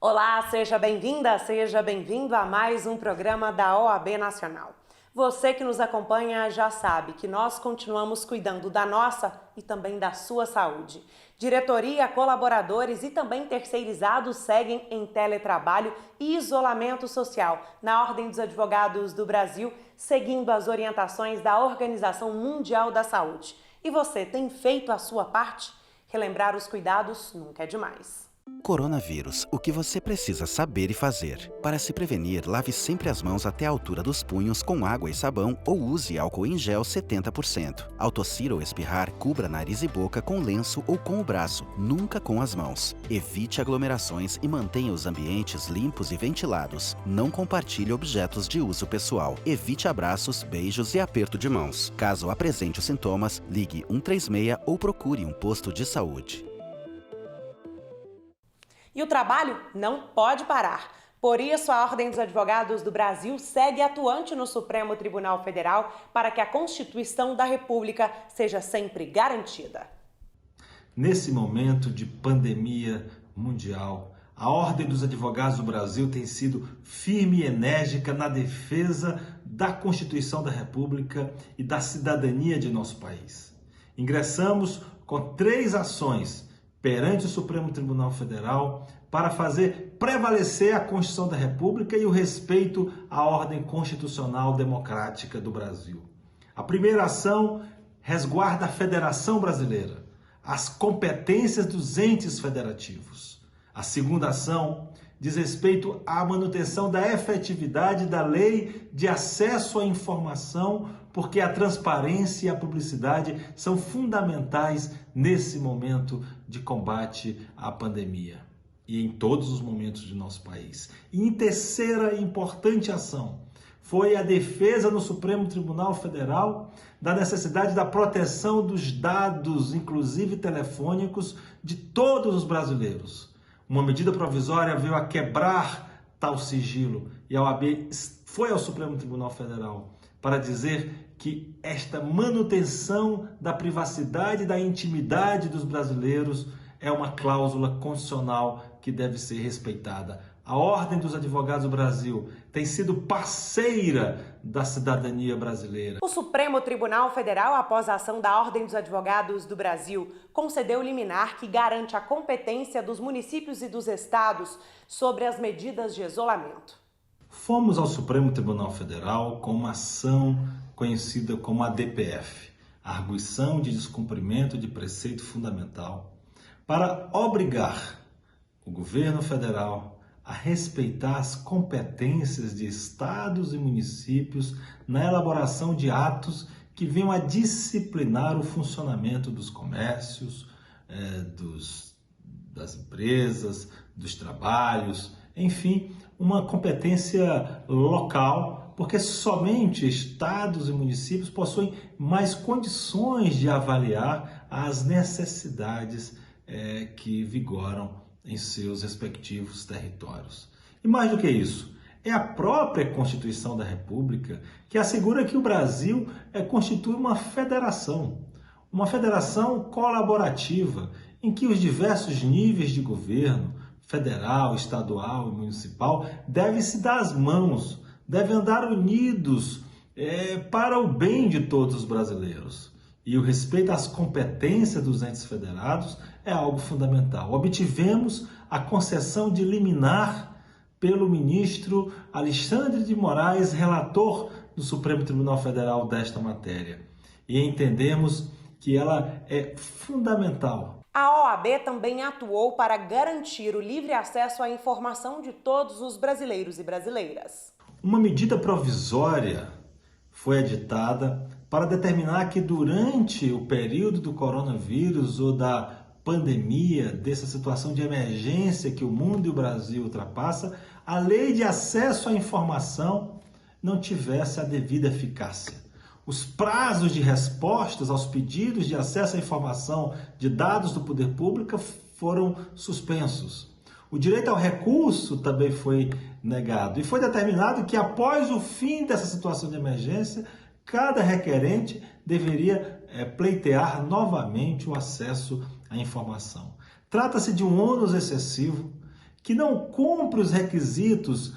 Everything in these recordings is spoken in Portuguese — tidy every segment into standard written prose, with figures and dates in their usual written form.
Olá, seja bem-vinda, seja bem-vindo a mais um programa da OAB Nacional. Você que nos acompanha já sabe que nós continuamos cuidando da nossa e também da sua saúde. Diretoria, colaboradores e também terceirizados seguem em teletrabalho e isolamento social na Ordem dos Advogados do Brasil, seguindo as orientações da Organização Mundial da Saúde. E você tem feito a sua parte? Relembrar os cuidados nunca é demais. Coronavírus, o que você precisa saber e fazer. Para se prevenir, lave sempre as mãos até a altura dos punhos com água e sabão ou use álcool em gel 70%. Ao tossir ou espirrar, cubra nariz e boca com lenço ou com o braço, nunca com as mãos. Evite aglomerações e mantenha os ambientes limpos e ventilados. Não compartilhe objetos de uso pessoal. Evite abraços, beijos e aperto de mãos. Caso apresente os sintomas, ligue 136 ou procure um posto de saúde. E o trabalho não pode parar. Por isso, a Ordem dos Advogados do Brasil segue atuante no Supremo Tribunal Federal para que a Constituição da República seja sempre garantida. Nesse momento de pandemia mundial, a Ordem dos Advogados do Brasil tem sido firme e enérgica na defesa da Constituição da República e da cidadania de nosso país. Ingressamos com 3 ações perante o Supremo Tribunal Federal para fazer prevalecer a Constituição da República e o respeito à ordem constitucional democrática do Brasil. A primeira ação resguarda a Federação Brasileira, as competências dos entes federativos. A segunda ação diz respeito à manutenção da efetividade da Lei de Acesso à Informação, porque a transparência e a publicidade são fundamentais nesse momento de combate à pandemia e em todos os momentos de nosso país. E em terceira importante ação foi a defesa no Supremo Tribunal Federal da necessidade da proteção dos dados, inclusive telefônicos, de todos os brasileiros. Uma medida provisória veio a quebrar tal sigilo e a OAB foi ao Supremo Tribunal Federal para dizer que esta manutenção da privacidade e da intimidade dos brasileiros é uma cláusula constitucional que deve ser respeitada. A Ordem dos Advogados do Brasil tem sido parceira da cidadania brasileira. O Supremo Tribunal Federal, após a ação da Ordem dos Advogados do Brasil, concedeu liminar que garante a competência dos municípios e dos estados sobre as medidas de isolamento. Fomos ao Supremo Tribunal Federal com uma ação conhecida como ADPF, Arguição de Descumprimento de Preceito Fundamental, para obrigar o governo federal a respeitar as competências de estados e municípios na elaboração de atos que venham a disciplinar o funcionamento dos comércios, das empresas, dos trabalhos, enfim, uma competência local, porque somente estados e municípios possuem mais condições de avaliar as necessidades que vigoram em seus respectivos territórios. E mais do que isso, é a própria Constituição da República que assegura que o Brasil constitui uma federação colaborativa, em que os diversos níveis de governo, federal, estadual e municipal, devem se dar as mãos, devem andar unidos para o bem de todos os brasileiros. E o respeito às competências dos entes federados é algo fundamental. Obtivemos a concessão de liminar pelo ministro Alexandre de Moraes, relator do Supremo Tribunal Federal desta matéria. E entendemos que ela é fundamental. A OAB também atuou para garantir o livre acesso à informação de todos os brasileiros e brasileiras. Uma medida provisória foi editada para determinar que durante o período do coronavírus ou da pandemia, dessa situação de emergência que o mundo e o Brasil ultrapassa, a lei de acesso à informação não tivesse a devida eficácia. Os prazos de respostas aos pedidos de acesso à informação de dados do poder público foram suspensos. O direito ao recurso também foi negado e foi determinado que após o fim dessa situação de emergência, cada requerente deveria pleitear novamente o acesso à informação. Trata-se de um ônus excessivo que não cumpre os requisitos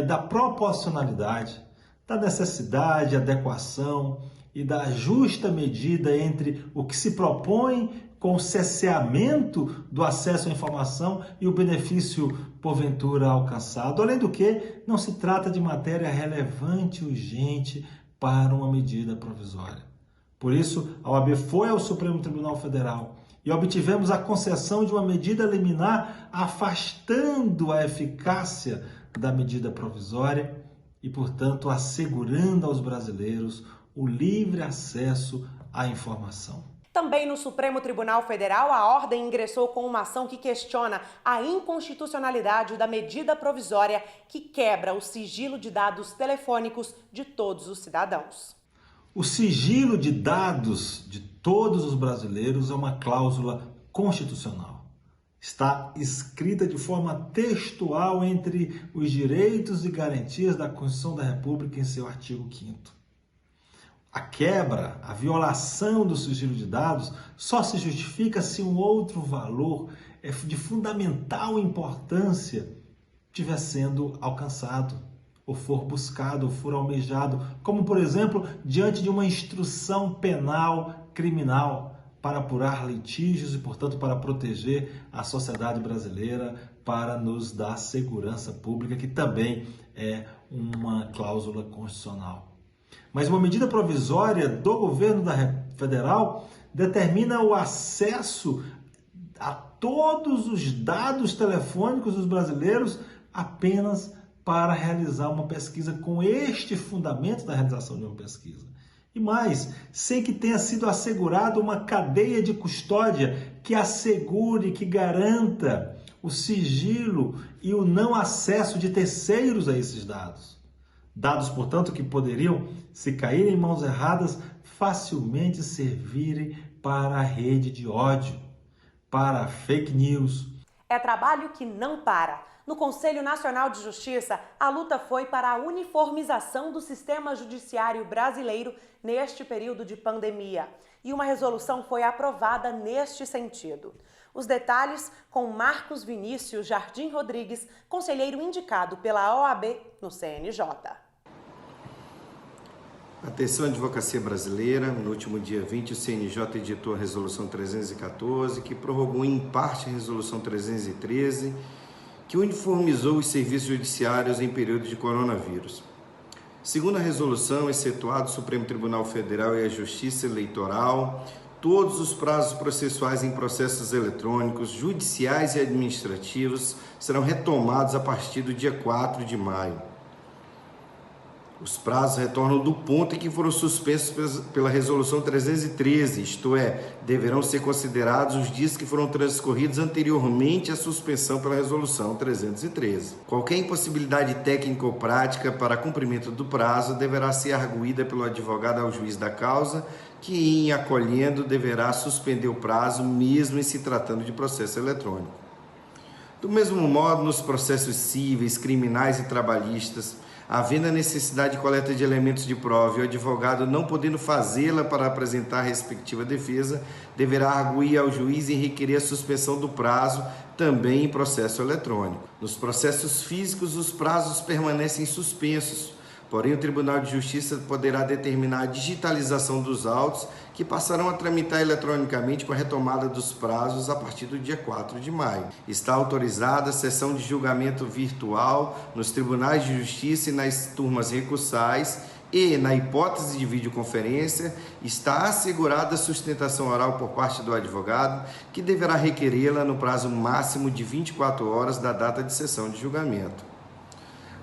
da proporcionalidade, da necessidade, adequação e da justa medida entre o que se propõe com o cerceamento do acesso à informação e o benefício porventura alcançado. Além do que, não se trata de matéria relevante e urgente para uma medida provisória. Por isso, a OAB foi ao Supremo Tribunal Federal e obtivemos a concessão de uma medida liminar afastando a eficácia da medida provisória e, portanto, assegurando aos brasileiros o livre acesso à informação. Também no Supremo Tribunal Federal, a ordem ingressou com uma ação que questiona a inconstitucionalidade da medida provisória que quebra o sigilo de dados telefônicos de todos os cidadãos. O sigilo de dados de todos os brasileiros é uma cláusula constitucional. Está escrita de forma textual entre os direitos e garantias da Constituição da República em seu artigo 5º. A quebra, a violação do sigilo de dados só se justifica se um outro valor de fundamental importância estiver sendo alcançado, ou for buscado, ou for almejado, como, por exemplo, diante de uma instrução penal criminal para apurar litígios e, portanto, para proteger a sociedade brasileira, para nos dar segurança pública, que também é uma cláusula constitucional. Mas uma medida provisória do governo federal determina o acesso a todos os dados telefônicos dos brasileiros apenas para realizar uma pesquisa com este fundamento da realização de uma pesquisa. E mais, sem que tenha sido assegurada uma cadeia de custódia que assegure, que garanta o sigilo e o não acesso de terceiros a esses dados. Dados, portanto, que poderiam, se caírem em mãos erradas, facilmente servirem para a rede de ódio, para fake news. É trabalho que não para. No Conselho Nacional de Justiça, a luta foi para a uniformização do sistema judiciário brasileiro neste período de pandemia. E uma resolução foi aprovada neste sentido. Os detalhes com Marcos Vinícius Jardim Rodrigues, conselheiro indicado pela OAB no CNJ. Atenção, Advocacia Brasileira. No último dia 20, o CNJ editou a Resolução 314, que prorrogou em parte a Resolução 313, que uniformizou os serviços judiciários em período de coronavírus. Segundo a resolução, excetuado o Supremo Tribunal Federal e a Justiça Eleitoral, todos os prazos processuais em processos eletrônicos, judiciais e administrativos serão retomados a partir do dia 4 de maio. Os prazos retornam do ponto em que foram suspensos pela Resolução 313, isto é, deverão ser considerados os dias que foram transcorridos anteriormente à suspensão pela Resolução 313. Qualquer impossibilidade técnica ou prática para cumprimento do prazo deverá ser arguída pelo advogado ao juiz da causa, que, em acolhendo, deverá suspender o prazo, mesmo em se tratando de processo eletrônico. Do mesmo modo, nos processos cíveis, criminais e trabalhistas, havendo a necessidade de coleta de elementos de prova e o advogado não podendo fazê-la para apresentar a respectiva defesa, deverá arguir ao juiz e requerer a suspensão do prazo, também em processo eletrônico. Nos processos físicos, os prazos permanecem suspensos, porém o Tribunal de Justiça poderá determinar a digitalização dos autos, que passarão a tramitar eletronicamente com a retomada dos prazos a partir do dia 4 de maio. Está autorizada a sessão de julgamento virtual nos tribunais de justiça e nas turmas recursais e, na hipótese de videoconferência, está assegurada a sustentação oral por parte do advogado, que deverá requerê-la no prazo máximo de 24 horas da data de sessão de julgamento.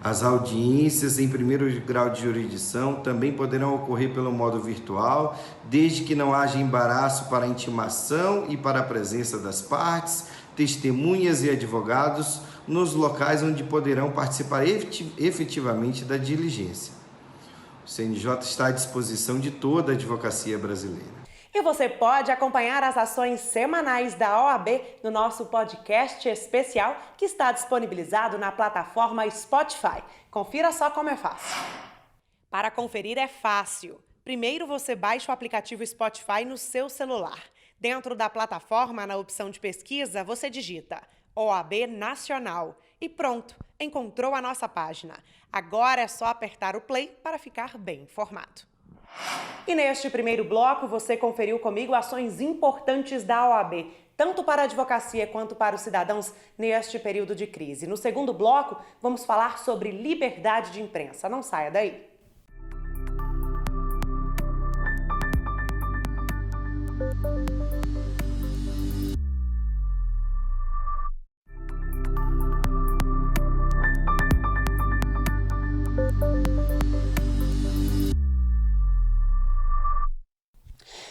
As audiências em primeiro grau de jurisdição também poderão ocorrer pelo modo virtual, desde que não haja embaraço para a intimação e para a presença das partes, testemunhas e advogados nos locais onde poderão participar efetivamente da diligência. O CNJ está à disposição de toda a advocacia brasileira. E você pode acompanhar as ações semanais da OAB no nosso podcast especial, que está disponibilizado na plataforma Spotify. Confira só como é fácil. Para conferir é fácil. Primeiro você baixa o aplicativo Spotify no seu celular. Dentro da plataforma, na opção de pesquisa, você digita OAB Nacional e pronto, encontrou a nossa página. Agora é só apertar o play para ficar bem informado. E neste primeiro bloco, você conferiu comigo ações importantes da OAB, tanto para a advocacia quanto para os cidadãos neste período de crise. No segundo bloco, vamos falar sobre liberdade de imprensa. Não saia daí.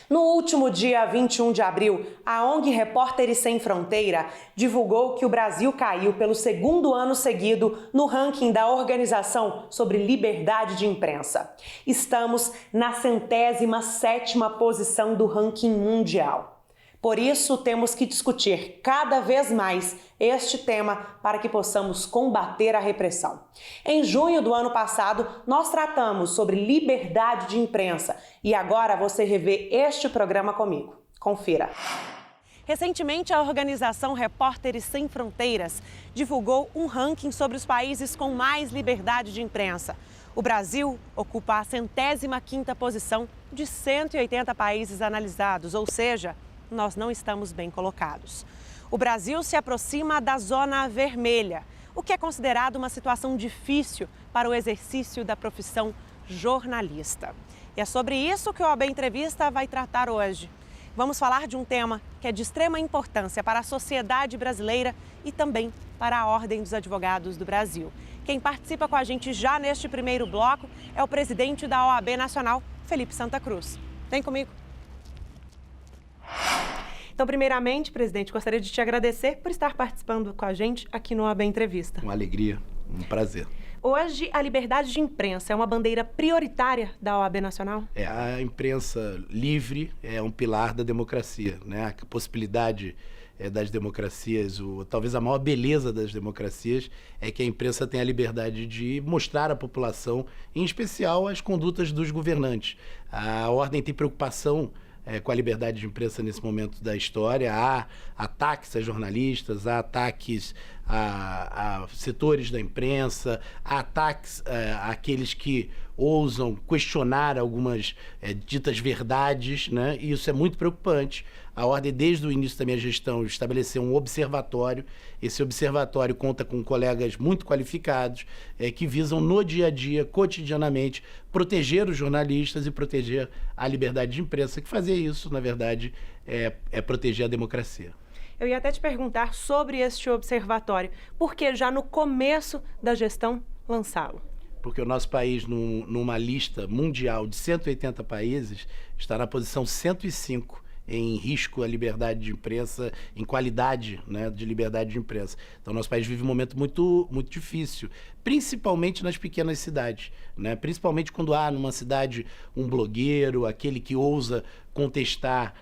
No último dia 21 de abril, a ONG Repórteres Sem Fronteira divulgou que o Brasil caiu pelo segundo ano seguido no ranking da organização sobre liberdade de imprensa. Estamos na 107ª posição do ranking mundial. Por isso, temos que discutir cada vez mais este tema para que possamos combater a repressão. Em junho do ano passado, nós tratamos sobre liberdade de imprensa e agora você revê este programa comigo. Confira. Recentemente, a organização Repórteres Sem Fronteiras divulgou um ranking sobre os países com mais liberdade de imprensa. O Brasil ocupa a 105ª posição de 180 países analisados, ou seja, nós não estamos bem colocados. O Brasil se aproxima da zona vermelha, o que é considerado uma situação difícil para o exercício da profissão jornalista. E é sobre isso que o OAB Entrevista vai tratar hoje. Vamos falar de um tema que é de extrema importância para a sociedade brasileira e também para a Ordem dos Advogados do Brasil. Quem participa com a gente já neste primeiro bloco é o presidente da OAB Nacional, Felipe Santa Cruz. Vem comigo. Então, primeiramente, presidente, gostaria de te agradecer por estar participando com a gente aqui no OAB Entrevista. Uma alegria, um prazer. Hoje, a liberdade de imprensa é uma bandeira prioritária da OAB Nacional? A imprensa livre é um pilar da democracia, né? A possibilidade das democracias, talvez a maior beleza das democracias é que a imprensa tem a liberdade de mostrar à população, em especial, as condutas dos governantes. A ordem tem preocupação com a liberdade de imprensa nesse momento da história. Há ataques a jornalistas, há ataques a setores da imprensa, há ataques àqueles que ousam questionar algumas ditas verdades, né? E isso é muito preocupante. A Ordem, desde o início da minha gestão, estabeleceu um observatório. Esse observatório conta com colegas muito qualificados que visam, no dia a dia, cotidianamente, proteger os jornalistas e proteger a liberdade de imprensa, que fazer isso, na verdade, é proteger a democracia. Eu ia até te perguntar sobre este observatório, por que já no começo da gestão lançá-lo? Porque o nosso país, numa lista mundial de 180 países, está na posição 105 em risco à liberdade de imprensa, em qualidade, né, de liberdade de imprensa. Então, nosso país vive um momento muito, muito difícil, principalmente nas pequenas cidades, né? Principalmente quando há numa cidade um blogueiro, aquele que ousa contestar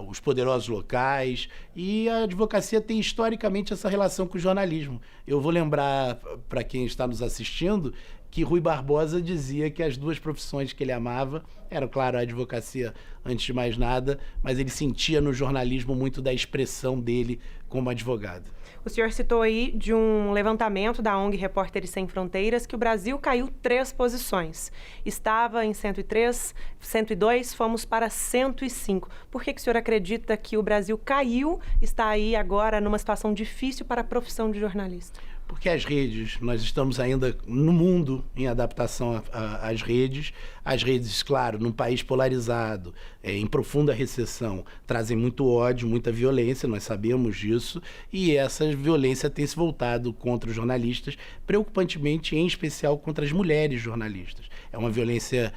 os poderosos locais, e a advocacia tem historicamente essa relação com o jornalismo. Eu vou lembrar para quem está nos assistindo que Rui Barbosa dizia que as duas profissões que ele amava eram, claro, a advocacia antes de mais nada, mas ele sentia no jornalismo muito da expressão dele como advogado. O senhor citou aí de um levantamento da ONG Repórteres Sem Fronteiras que o Brasil caiu 3 posições. Estava em 103, 102, fomos para 105. Por que o senhor acredita que o Brasil caiu, está aí agora numa situação difícil para a profissão de jornalista? Porque as redes, nós estamos ainda no mundo em adaptação às redes. As redes, claro, num país polarizado, em profunda recessão, trazem muito ódio, muita violência, nós sabemos disso, e essa violência tem se voltado contra os jornalistas, preocupantemente, em especial, contra as mulheres jornalistas. É uma violência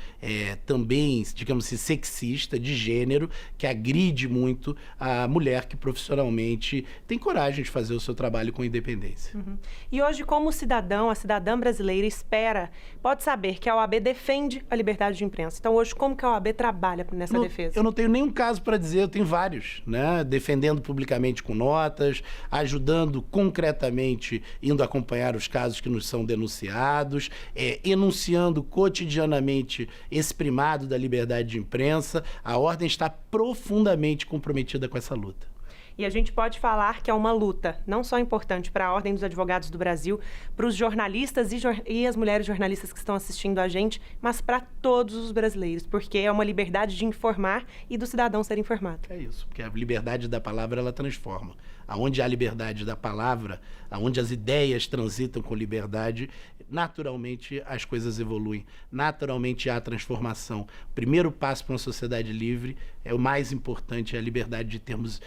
também, digamos assim, sexista, de gênero, que agride muito a mulher que profissionalmente tem coragem de fazer o seu trabalho com independência. Uhum. E hoje, como o cidadão, a cidadã brasileira pode saber que a OAB defende a liberdade de imprensa. Então, hoje, como que a OAB trabalha nessa defesa? Eu não tenho nenhum caso para dizer, eu tenho vários, né? Defendendo publicamente com notas, ajudando concretamente, indo acompanhar os casos que nos são denunciados, enunciando cotidianamente esse primado da liberdade de imprensa. A Ordem está profundamente comprometida com essa luta. E a gente pode falar que é uma luta não só importante para a Ordem dos Advogados do Brasil, para os jornalistas e as mulheres jornalistas que estão assistindo a gente, mas para todos os brasileiros, porque é uma liberdade de informar e do cidadão ser informado. É isso, porque a liberdade da palavra, ela transforma. Aonde há liberdade da palavra, aonde as ideias transitam com liberdade, naturalmente as coisas evoluem, naturalmente há transformação. O primeiro passo para uma sociedade livre é o mais importante, é a liberdade de termos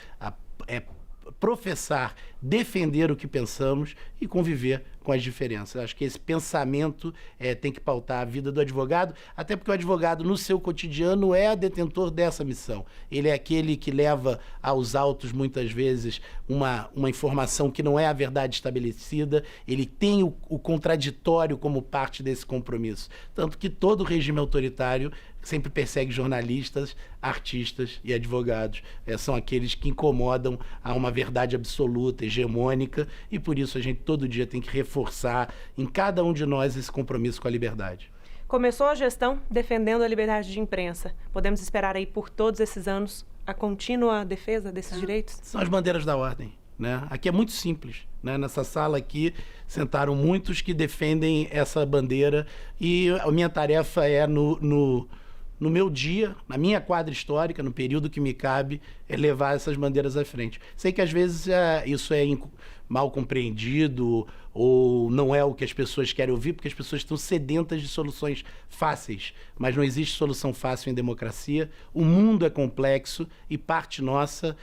professar, defender o que pensamos e conviver com as diferenças. Acho que esse pensamento tem que pautar a vida do advogado, até porque o advogado, no seu cotidiano, é detentor dessa missão. Ele é aquele que leva aos autos, muitas vezes, uma informação que não é a verdade estabelecida, ele tem o contraditório como parte desse compromisso. Tanto que todo regime autoritário sempre persegue jornalistas, artistas e advogados. São aqueles que incomodam a uma verdade absoluta, hegemônica, e por isso a gente todo dia tem que reforçar em cada um de nós esse compromisso com a liberdade. Começou a gestão defendendo a liberdade de imprensa. Podemos esperar aí por todos esses anos a contínua defesa desses direitos? São as bandeiras da Ordem, né? Aqui é muito simples, né? Nessa sala aqui sentaram muitos que defendem essa bandeira e a minha tarefa é no meu dia, na minha quadra histórica, no período que me cabe, é levar essas bandeiras à frente. Sei que às vezes isso é mal compreendido ou não é o que as pessoas querem ouvir, porque as pessoas estão sedentas de soluções fáceis. Mas não existe solução fácil em democracia. O mundo é complexo e parte nossa,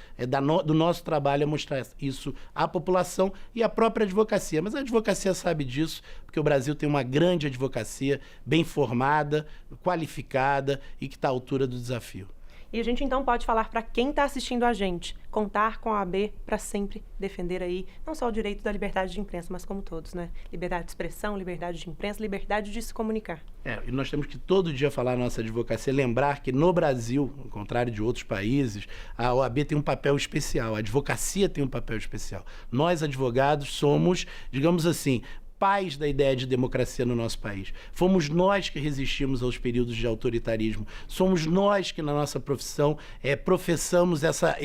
do nosso trabalho é mostrar isso à população e à própria advocacia. Mas a advocacia sabe disso, porque o Brasil tem uma grande advocacia, bem formada, qualificada e que está à altura do desafio. E a gente então pode falar para quem está assistindo a gente, contar com a OAB para sempre defender aí, não só o direito da liberdade de imprensa, mas como todos, né? Liberdade de expressão, liberdade de imprensa, liberdade de se comunicar. E nós temos que todo dia falar na nossa advocacia, lembrar que no Brasil, ao contrário de outros países, a OAB tem um papel especial, a advocacia tem um papel especial. Nós, advogados, somos, digamos assim, pais da ideia de democracia no nosso país. Fomos nós que resistimos aos períodos de autoritarismo. Somos nós que, na nossa profissão, professamos essa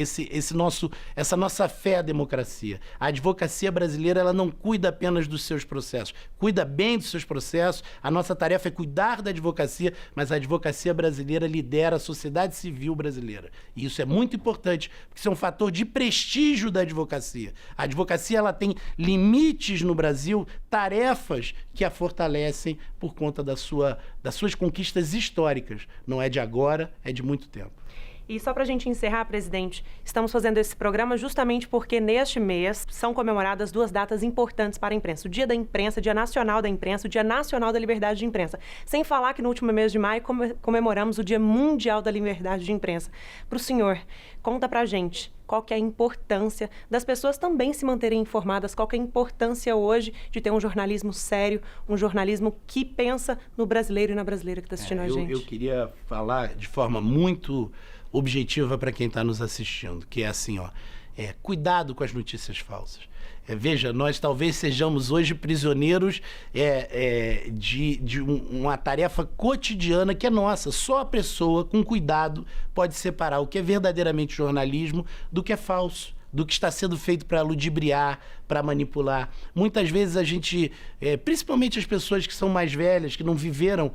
nossa fé à democracia. A advocacia brasileira, ela não cuida apenas dos seus processos, cuida bem dos seus processos. A nossa tarefa é cuidar da advocacia, mas a advocacia brasileira lidera a sociedade civil brasileira. E isso é muito importante, porque isso é um fator de prestígio da advocacia. A advocacia, ela tem limites no Brasil, tarefas que a fortalecem por conta das suas conquistas históricas. Não é de agora, é de muito tempo. E só para a gente encerrar, presidente, estamos fazendo esse programa justamente porque neste mês são comemoradas duas datas importantes para a imprensa. O Dia da Imprensa, Dia Nacional da Imprensa, o Dia Nacional da Liberdade de Imprensa. Sem falar que no último mês de maio comemoramos o Dia Mundial da Liberdade de Imprensa. Para o senhor, conta para a gente qual que é a importância das pessoas também se manterem informadas, qual que é a importância hoje de ter um jornalismo sério, um jornalismo que pensa no brasileiro e na brasileira que está assistindo a gente. Eu queria falar de forma muito objetiva para quem está nos assistindo, que é assim, cuidado com as notícias falsas. Veja, nós talvez sejamos hoje prisioneiros de uma tarefa cotidiana que é nossa. Só a pessoa, com cuidado, pode separar o que é verdadeiramente jornalismo do que é falso, do que está sendo feito para ludibriar, para manipular. Muitas vezes a gente, principalmente as pessoas que são mais velhas, que não viveram,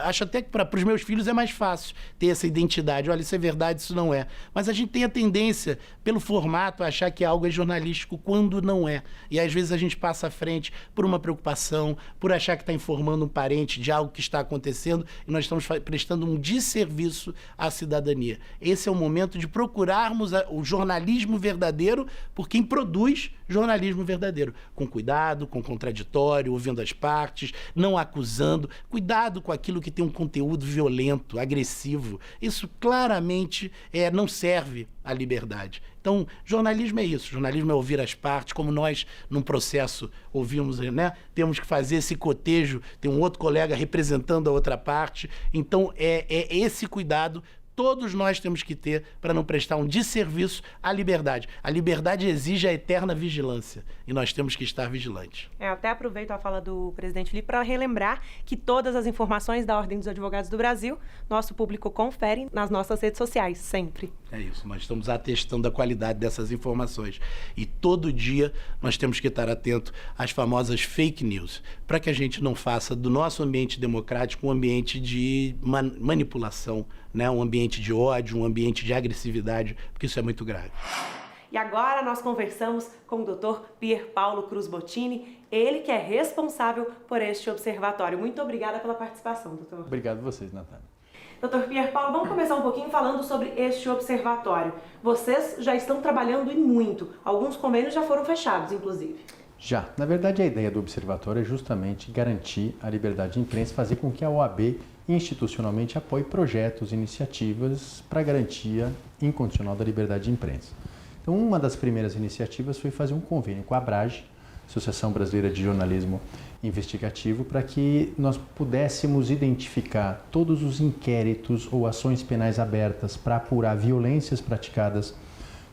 acho até que para os meus filhos é mais fácil ter essa identidade. Olha, isso é verdade, isso não é. Mas a gente tem a tendência, pelo formato, a achar que algo é jornalístico quando não é. E às vezes a gente passa à frente por uma preocupação, por achar que está informando um parente de algo que está acontecendo e nós estamos prestando um desserviço à cidadania. Esse é o momento de procurarmos o jornalismo verdadeiro por quem produz jornalismo verdadeiro. Com cuidado, com contraditório, ouvindo as partes, não acusando. Cuidado com aquilo que tem um conteúdo violento, agressivo. Isso claramente não serve à liberdade. Então, jornalismo é isso. Jornalismo é ouvir as partes, como nós, num processo, ouvimos, né? Temos que fazer esse cotejo, tem um outro colega representando a outra parte. Então, é esse cuidado todos nós temos que ter para não prestar um desserviço à liberdade. A liberdade exige a eterna vigilância e nós temos que estar vigilantes. Até aproveito a fala do presidente Felipe para relembrar que todas as informações da Ordem dos Advogados do Brasil, nosso público confere nas nossas redes sociais, sempre. É isso, nós estamos atestando a qualidade dessas informações. E todo dia nós temos que estar atento às famosas fake news, para que a gente não faça do nosso ambiente democrático um ambiente de manipulação, né? Um ambiente de ódio, um ambiente de agressividade, porque isso é muito grave. E agora nós conversamos com o Dr. Pier Paulo Cruz Bottini, ele que é responsável por este observatório. Muito obrigada pela participação, doutor. Obrigado a vocês, Natália. Dr. Pier Paulo, vamos começar um pouquinho falando sobre este observatório. Vocês já estão trabalhando e muito. Alguns convênios já foram fechados, inclusive. Já. Na verdade, a ideia do observatório é justamente garantir a liberdade de imprensa, fazer com que a OAB institucionalmente apoie projetos, iniciativas para garantia incondicional da liberdade de imprensa. Então, uma das primeiras iniciativas foi fazer um convênio com a ABRAGE, Associação Brasileira de Jornalismo Investigativo, para que nós pudéssemos identificar todos os inquéritos ou ações penais abertas para apurar violências praticadas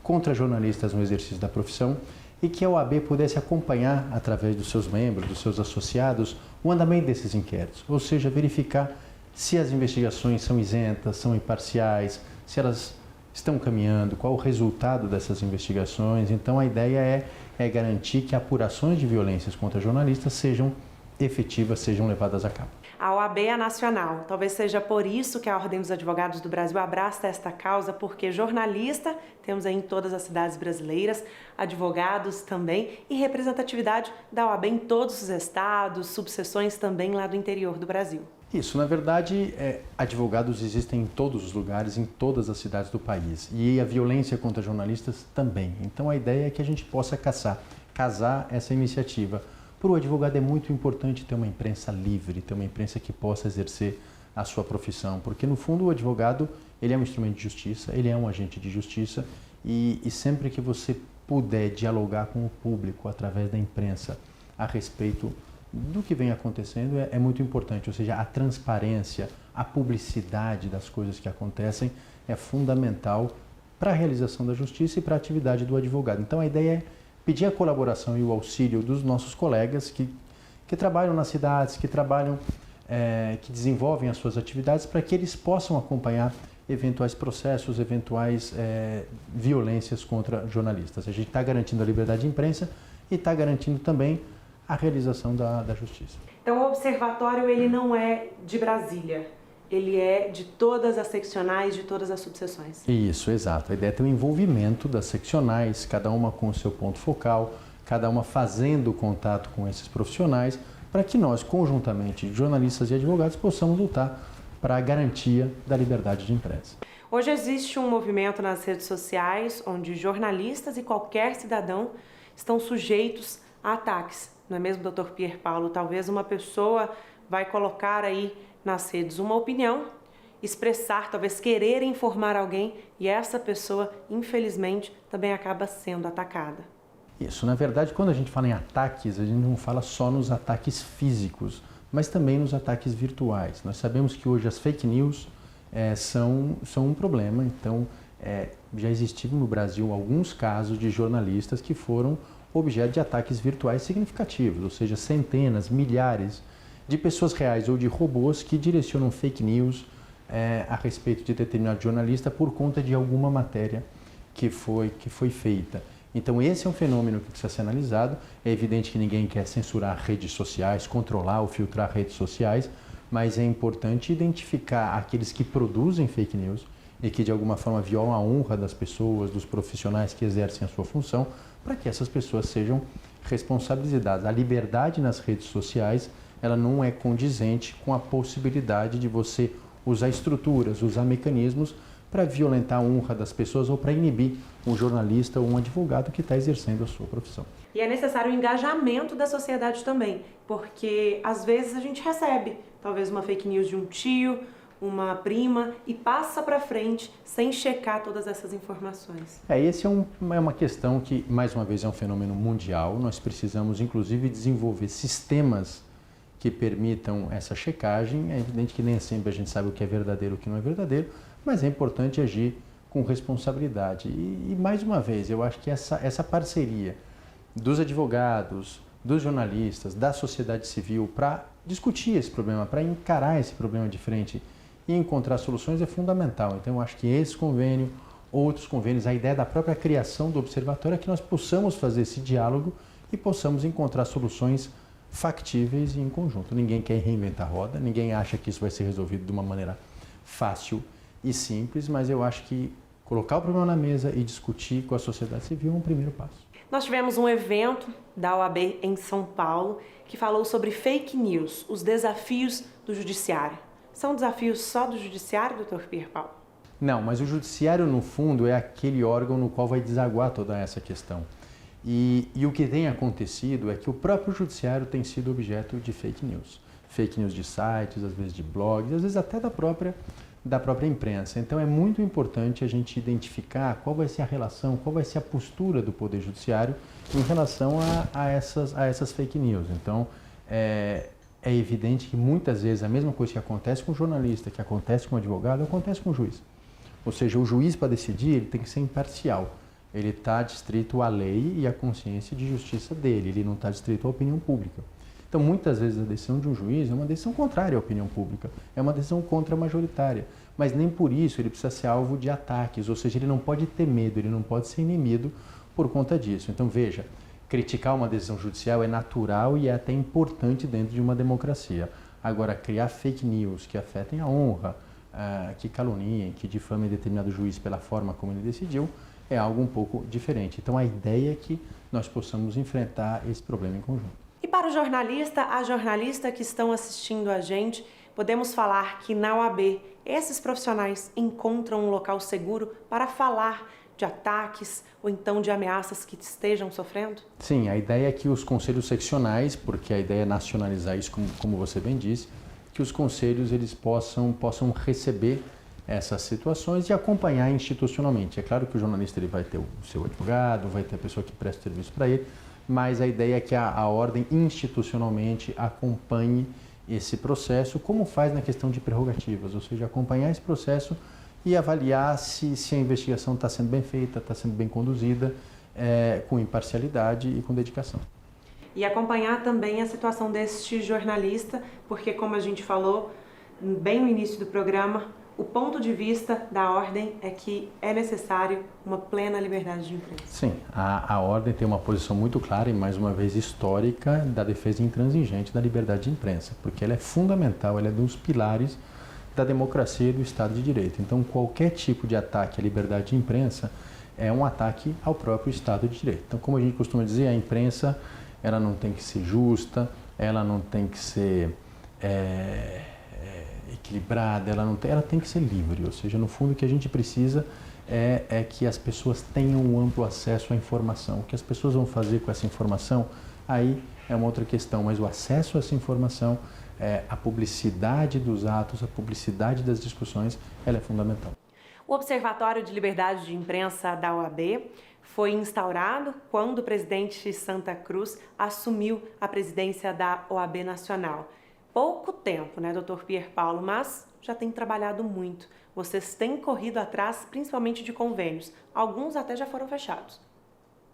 contra jornalistas no exercício da profissão e que a OAB pudesse acompanhar, através dos seus membros, dos seus associados, o andamento desses inquéritos, ou seja, verificar se as investigações são isentas, são imparciais, se elas estão caminhando, qual o resultado dessas investigações. Então, a ideia é garantir que apurações de violências contra jornalistas sejam efetivas, sejam levadas a cabo. A OAB é nacional. Talvez seja por isso que a Ordem dos Advogados do Brasil abraça esta causa, porque jornalista temos aí em todas as cidades brasileiras, advogados também e representatividade da OAB em todos os estados, subseções também lá do interior do Brasil. Isso, na verdade, advogados existem em todos os lugares, em todas as cidades do país. E a violência contra jornalistas também. Então a ideia é que a gente possa casar essa iniciativa. Para o advogado é muito importante ter uma imprensa livre, ter uma imprensa que possa exercer a sua profissão. Porque no fundo o advogado, ele é um instrumento de justiça, ele é um agente de justiça e sempre que você puder dialogar com o público através da imprensa a respeito do que vem acontecendo é muito importante, ou seja, a transparência, a publicidade das coisas que acontecem é fundamental para a realização da justiça e para a atividade do advogado. Então a ideia é pedir a colaboração e o auxílio dos nossos colegas que trabalham nas cidades, que trabalham, que desenvolvem as suas atividades para que eles possam acompanhar eventuais processos, eventuais violências contra jornalistas. A gente está garantindo a liberdade de imprensa e está garantindo também a realização da justiça. Então o observatório ele não é de Brasília, ele é de todas as seccionais, de todas as subseções. Isso, exato. A ideia é ter um envolvimento das seccionais, cada uma com o seu ponto focal, cada uma fazendo contato com esses profissionais, para que nós, conjuntamente, jornalistas e advogados, possamos lutar para a garantia da liberdade de imprensa. Hoje existe um movimento nas redes sociais onde jornalistas e qualquer cidadão estão sujeitos a ataques. Não é mesmo, doutor Pier Paulo? Talvez uma pessoa vai colocar aí nas redes uma opinião, expressar, talvez querer informar alguém e essa pessoa, infelizmente, também acaba sendo atacada. Isso, na verdade, quando a gente fala em ataques, a gente não fala só nos ataques físicos, mas também nos ataques virtuais. Nós sabemos que hoje as fake news são um problema, então já existiram no Brasil alguns casos de jornalistas que foram objeto de ataques virtuais significativos, ou seja, centenas, milhares de pessoas reais ou de robôs que direcionam fake news a respeito de determinado jornalista por conta de alguma matéria que foi feita. Então esse é um fenômeno que precisa ser analisado. É evidente que ninguém quer censurar redes sociais, controlar ou filtrar redes sociais, mas é importante identificar aqueles que produzem fake news e que de alguma forma violam a honra das pessoas, dos profissionais que exercem a sua função, para que essas pessoas sejam responsabilizadas. A liberdade nas redes sociais, ela não é condizente com a possibilidade de você usar estruturas, usar mecanismos para violentar a honra das pessoas ou para inibir um jornalista ou um advogado que está exercendo a sua profissão. E é necessário o engajamento da sociedade também, porque às vezes a gente recebe talvez uma fake news de um tio, uma prima e passa para frente sem checar todas essas informações. Esse é uma questão que, mais uma vez, é um fenômeno mundial. Nós precisamos, inclusive, desenvolver sistemas que permitam essa checagem. É evidente que nem sempre a gente sabe o que é verdadeiro e o que não é verdadeiro, mas é importante agir com responsabilidade. E mais uma vez, eu acho que essa parceria dos advogados, dos jornalistas, da sociedade civil para discutir esse problema, para encarar esse problema de frente e encontrar soluções é fundamental. Então, eu acho que esse convênio, outros convênios, a ideia da própria criação do observatório é que nós possamos fazer esse diálogo e possamos encontrar soluções factíveis e em conjunto. Ninguém quer reinventar a roda, ninguém acha que isso vai ser resolvido de uma maneira fácil e simples, mas eu acho que colocar o problema na mesa e discutir com a sociedade civil é um primeiro passo. Nós tivemos um evento da OAB em São Paulo que falou sobre fake news, os desafios do judiciário. São desafios só do judiciário, doutor Pierpaolo? Não, mas o judiciário, no fundo, é aquele órgão no qual vai desaguar toda essa questão. E o que tem acontecido é que o próprio judiciário tem sido objeto de fake news. Fake news de sites, às vezes de blogs, às vezes até da própria imprensa. Então é muito importante a gente identificar qual vai ser a relação, qual vai ser a postura do Poder Judiciário em relação a essas fake news. Então é evidente que muitas vezes a mesma coisa que acontece com o jornalista, que acontece com o advogado, acontece com o juiz. Ou seja, o juiz, para decidir, ele tem que ser imparcial. Ele está adstrito à lei e à consciência de justiça dele, ele não está adstrito à opinião pública. Então, muitas vezes a decisão de um juiz é uma decisão contrária à opinião pública, é uma decisão contra-majoritária, mas nem por isso ele precisa ser alvo de ataques, ou seja, ele não pode ter medo, ele não pode ser inimido por conta disso. Então, veja, criticar uma decisão judicial é natural e é até importante dentro de uma democracia. Agora, criar fake news que afetem a honra, que caluniem, que difamem determinado juiz pela forma como ele decidiu, é algo um pouco diferente. Então, a ideia é que nós possamos enfrentar esse problema em conjunto. E para o jornalista, a jornalista que estão assistindo a gente, podemos falar que na OAB, esses profissionais encontram um local seguro para falar de ataques ou então de ameaças que estejam sofrendo? Sim, a ideia é que os conselhos seccionais, porque a ideia é nacionalizar isso, como você bem disse, que os conselhos eles possam receber essas situações e acompanhar institucionalmente. É claro que o jornalista ele vai ter o seu advogado, vai ter a pessoa que presta serviço para ele, mas a ideia é que a ordem institucionalmente acompanhe esse processo, como faz na questão de prerrogativas, ou seja, acompanhar esse processo e avaliar se a investigação está sendo bem feita, está sendo bem conduzida, com imparcialidade e com dedicação. E acompanhar também a situação deste jornalista, porque como a gente falou bem no início do programa, o ponto de vista da ordem é que é necessário uma plena liberdade de imprensa. Sim, a ordem tem uma posição muito clara e, mais uma vez, histórica da defesa intransigente da liberdade de imprensa, porque ela é fundamental, ela é dos pilares da democracia e do Estado de Direito. Então, qualquer tipo de ataque à liberdade de imprensa é um ataque ao próprio Estado de Direito. Então, como a gente costuma dizer, a imprensa ela não tem que ser justa, ela não tem que ser equilibrada, ela tem que ser livre. Ou seja, no fundo, o que a gente precisa é que as pessoas tenham um amplo acesso à informação. O que as pessoas vão fazer com essa informação, aí é uma outra questão, mas o acesso a essa informação, a publicidade dos atos, a publicidade das discussões, ela é fundamental. O Observatório de Liberdade de Imprensa da OAB foi instaurado quando o presidente Santa Cruz assumiu a presidência da OAB Nacional. Pouco tempo, né, doutor Pierpaolo, mas já tem trabalhado muito. Vocês têm corrido atrás, principalmente de convênios. Alguns até já foram fechados.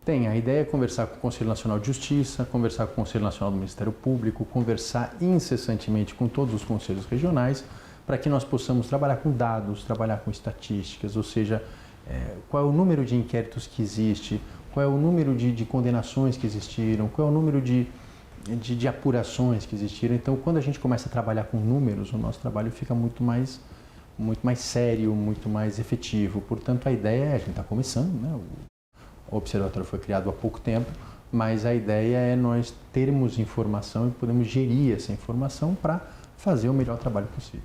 A ideia é conversar com o Conselho Nacional de Justiça, conversar com o Conselho Nacional do Ministério Público, conversar incessantemente com todos os conselhos regionais, para que nós possamos trabalhar com dados, trabalhar com estatísticas, ou seja, qual é o número de inquéritos que existe, qual é o número de condenações que existiram, qual é o número de apurações que existiram. Então, quando a gente começa a trabalhar com números, o nosso trabalho fica muito mais sério, muito mais efetivo. Portanto, a ideia a gente está começando, né? O Observatório foi criado há pouco tempo, mas a ideia é nós termos informação e podemos gerir essa informação para fazer o melhor trabalho possível.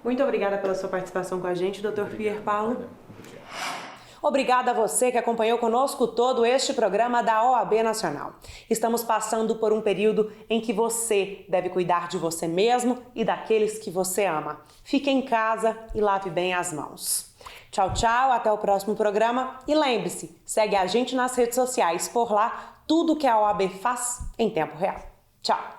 Muito obrigada pela sua participação com a gente, Dr. Pier Paulo. Obrigada a você que acompanhou conosco todo este programa da OAB Nacional. Estamos passando por um período em que você deve cuidar de você mesmo e daqueles que você ama. Fique em casa e lave bem as mãos. Tchau, tchau, até o próximo programa e lembre-se, segue a gente nas redes sociais, por lá tudo que a OAB faz em tempo real. Tchau!